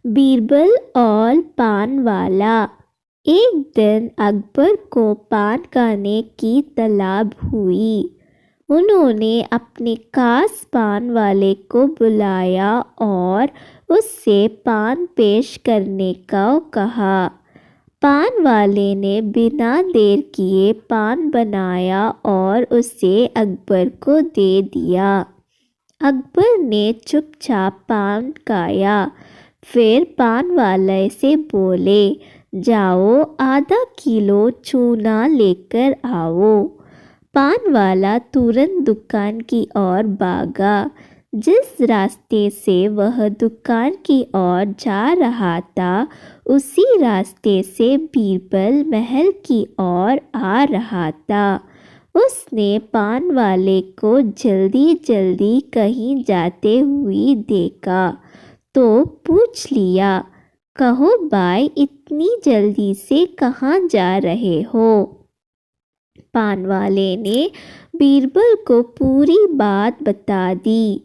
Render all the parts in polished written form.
बीरबल और पान वाला। एक दिन अकबर को पान खाने की तलब हुई। उन्होंने अपने खास पान वाले को बुलाया और उससे पान पेश करने का कहा। पान वाले ने बिना देर किए पान बनाया और उसे अकबर को दे दिया। अकबर ने चुपचाप पान खाया। फिर पान वाले से बोले, जाओ आधा किलो चूना लेकर आओ। पान वाला तुरंत दुकान की ओर भागा। जिस रास्ते से वह दुकान की ओर जा रहा था उसी रास्ते से बीरबल महल की ओर आ रहा था। उसने पान वाले को जल्दी जल्दी कहीं जाते हुए देखा तो पूछ लिया, कहो भाई, इतनी जल्दी से कहाँ जा रहे हो? पान वाले ने बीरबल को पूरी बात बता दी।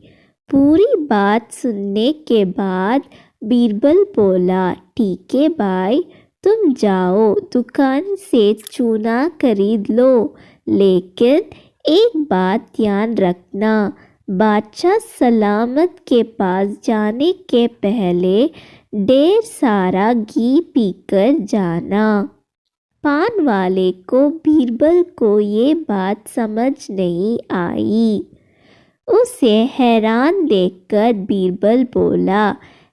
पूरी बात सुनने के बाद बीरबल बोला, ठीक है भाई, तुम जाओ दुकान से चूना खरीद लो, लेकिन एक बात ध्यान रखना, बादशाह सलामत के पास जाने के पहले ढेर सारा घी पीकर जाना। पान वाले को बीरबल को ये बात समझ नहीं आई। उसे हैरान देखकर बीरबल बोला,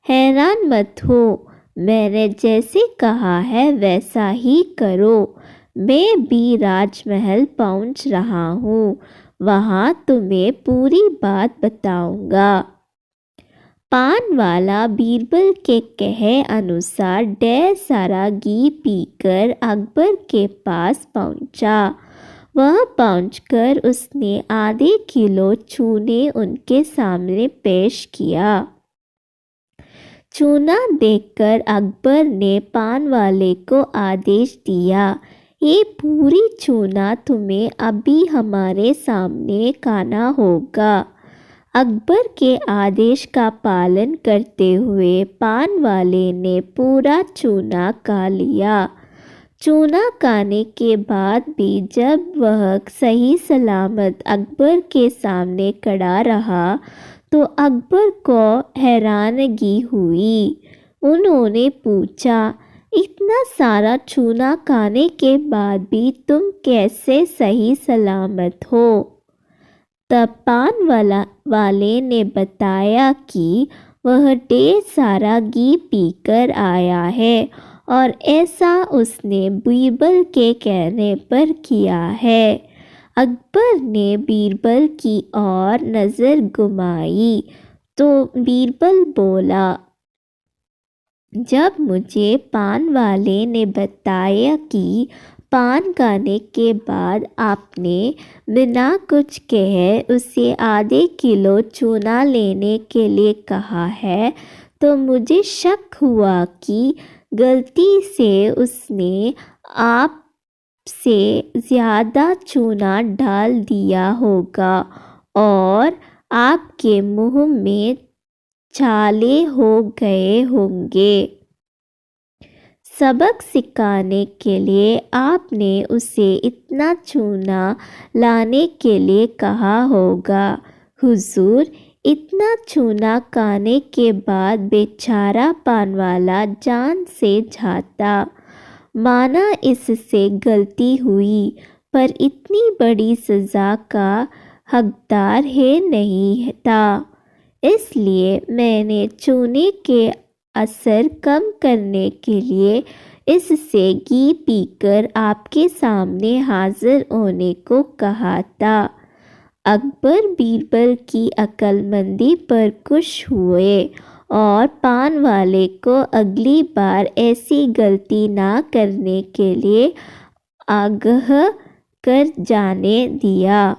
हैरान मत हो, मैंने जैसे कहा है वैसा ही करो। मैं भी राजमहल पहुंच रहा हूँ, वहाँ तुम्हें पूरी बात बताऊंगा। पान वाला बीरबल के कहे अनुसार ढेर सारा घी पीकर अकबर के पास पहुंचा। वह पहुंचकर उसने आधे किलो चूने उनके सामने पेश किया। चूना देखकर अकबर ने पान वाले को आदेश दिया, ये पूरी चूना तुम्हें अभी हमारे सामने खाना होगा। अकबर के आदेश का पालन करते हुए पान वाले ने पूरा चूना खा लिया। चूना खाने के बाद भी जब वह सही सलामत अकबर के सामने खड़ा रहा तो अकबर को हैरानगी हुई। उन्होंने पूछा, इतना सारा चूना खाने के बाद भी तुम कैसे सही सलामत हो? तब पान वाले ने बताया कि वह ढेर सारा घी पीकर आया है और ऐसा उसने बीरबल के कहने पर किया है। अकबर ने बीरबल की ओर नज़र घुमाई तो बीरबल बोला, जब मुझे पान वाले ने बताया कि पान खाने के बाद आपने बिना कुछ कहे उसे आधे किलो चूना लेने के लिए कहा है तो मुझे शक हुआ कि गलती से उसने आपसे ज़्यादा चूना डाल दिया होगा और आपके मुंह में छाले हो गए होंगे। सबक सिखाने के लिए आपने उसे इतना चूना लाने के लिए कहा होगा। हुजूर, इतना चूना खाने के बाद बेचारा पान वाला जान से जाता। माना इससे गलती हुई, पर इतनी बड़ी सज़ा का हकदार है नहीं था, इसलिए मैंने चूने के असर कम करने के लिए इससे घी पीकर आपके सामने हाजिर होने को कहा था। अकबर बीरबल की अक्लमंदी पर खुश हुए और पान वाले को अगली बार ऐसी गलती ना करने के लिए आगाह कर जाने दिया।